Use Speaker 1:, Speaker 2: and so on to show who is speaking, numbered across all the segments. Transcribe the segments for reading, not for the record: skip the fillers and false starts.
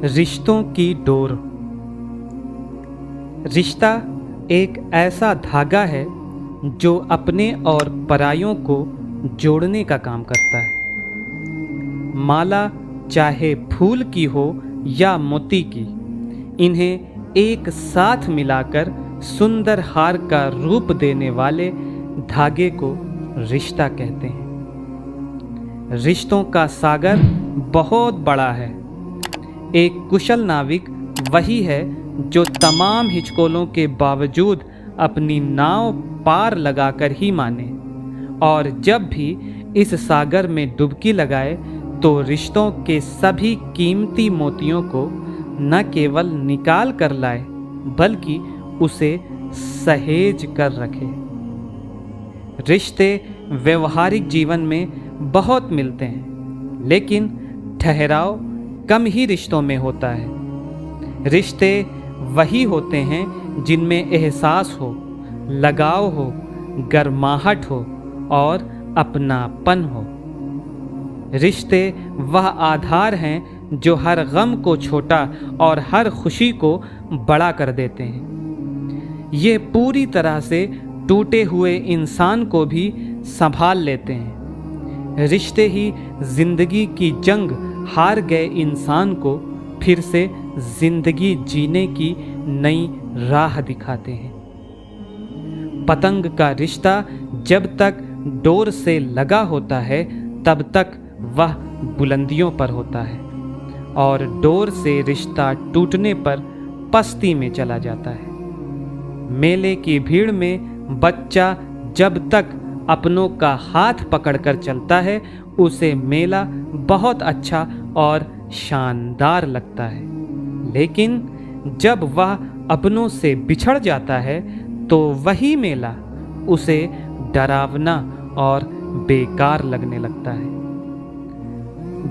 Speaker 1: रिश्तों की डोर। रिश्ता एक ऐसा धागा है जो अपने और परायों को जोड़ने का काम करता है। माला चाहे फूल की हो या मोती की, इन्हें एक साथ मिलाकर सुंदर हार का रूप देने वाले धागे को रिश्ता कहते हैं। रिश्तों का सागर बहुत बड़ा है। एक कुशल नाविक वही है जो तमाम हिचकोलों के बावजूद अपनी नाव पार लगाकर ही माने, और जब भी इस सागर में डुबकी लगाए तो रिश्तों के सभी कीमती मोतियों को न केवल निकाल कर लाए बल्कि उसे सहेज कर रखे। रिश्ते व्यवहारिक जीवन में बहुत मिलते हैं, लेकिन ठहराव कम ही रिश्तों में होता है। रिश्ते वही होते हैं जिनमें एहसास हो, लगाव हो, गर्माहट हो और अपनापन हो। रिश्ते वह आधार हैं जो हर गम को छोटा और हर खुशी को बड़ा कर देते हैं। ये पूरी तरह से टूटे हुए इंसान को भी संभाल लेते हैं। रिश्ते ही जिंदगी की जंग हार गए इंसान को फिर से जिंदगी जीने की नई राह दिखाते हैं। पतंग का रिश्ता जब तक डोर से लगा होता है तब तक वह बुलंदियों पर होता है, और डोर से रिश्ता टूटने पर पस्ती में चला जाता है। मेले की भीड़ में बच्चा जब तक अपनों का हाथ पकड़कर चलता है उसे मेला बहुत अच्छा और शानदार लगता है, लेकिन जब वह अपनों से बिछड़ जाता है तो वही मेला उसे डरावना और बेकार लगने लगता है।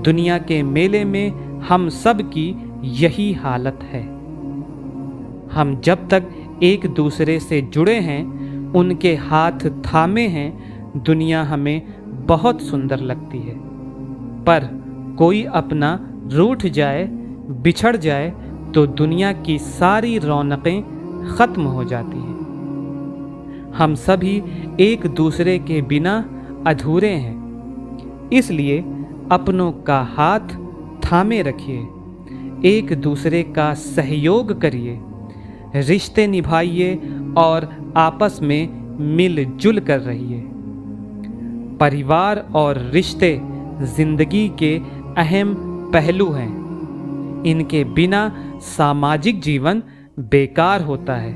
Speaker 1: दुनिया के मेले में हम सब की यही हालत है। हम जब तक एक दूसरे से जुड़े हैं, उनके हाथ थामे हैं, दुनिया हमें बहुत सुंदर लगती है। पर कोई अपना रूठ जाए, बिछड़ जाए तो दुनिया की सारी रौनकें खत्म हो जाती हैं। हम सभी एक दूसरे के बिना अधूरे हैं, इसलिए अपनों का हाथ थामे रखिए, एक दूसरे का सहयोग करिए, रिश्ते निभाइए और आपस में मिलजुल कर रहिए। परिवार और रिश्ते जिंदगी के अहम पहलू हैं। इनके बिना सामाजिक जीवन बेकार होता है,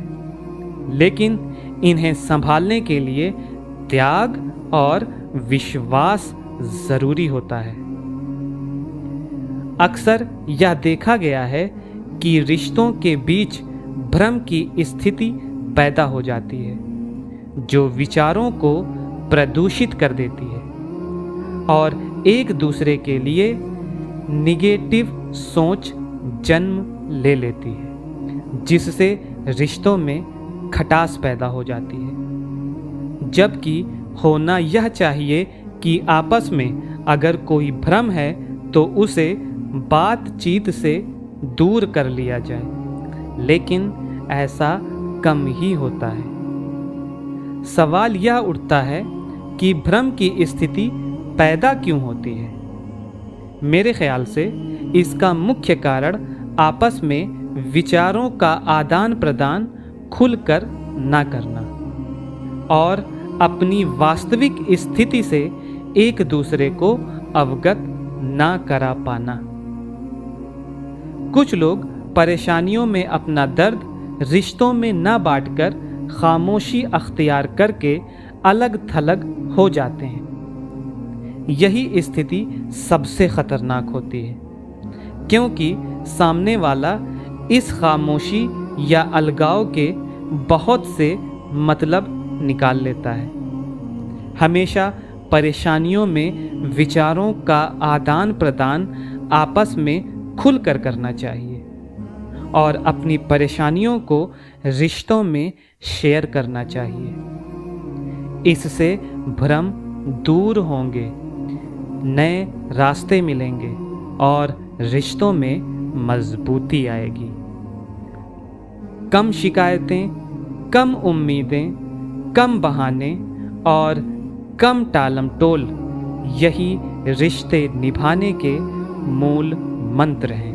Speaker 1: लेकिन इन्हें संभालने के लिए त्याग और विश्वास जरूरी होता है। अक्सर यह देखा गया है कि रिश्तों के बीच भ्रम की स्थिति पैदा हो जाती है, जो विचारों को प्रदूषित कर देती है और एक दूसरे के लिए निगेटिव सोच जन्म ले लेती है, जिससे रिश्तों में खटास पैदा हो जाती है। जबकि होना यह चाहिए कि आपस में अगर कोई भ्रम है तो उसे बातचीत से दूर कर लिया जाए, लेकिन ऐसा कम ही होता है। सवाल यह उठता है कि भ्रम की स्थिति पैदा क्यों होती है। मेरे ख्याल से इसका मुख्य कारण आपस में विचारों का आदान प्रदान खुलकर ना करना और अपनी वास्तविक स्थिति से एक दूसरे को अवगत ना करा पाना। कुछ लोग परेशानियों में अपना दर्द रिश्तों में न बांटकर खामोशी अख्तियार करके अलग थलग हो जाते हैं। यही स्थिति सबसे खतरनाक होती है, क्योंकि सामने वाला इस खामोशी या अलगाव के बहुत से मतलब निकाल लेता है। हमेशा परेशानियों में विचारों का आदान प्रदान आपस में खुलकर करना चाहिए और अपनी परेशानियों को रिश्तों में शेयर करना चाहिए। इससे भ्रम दूर होंगे, नए रास्ते मिलेंगे और रिश्तों में मजबूती आएगी। कम शिकायतें, कम उम्मीदें, कम बहाने और कम टालमटोल, यही रिश्ते निभाने के मूल मंत्र हैं।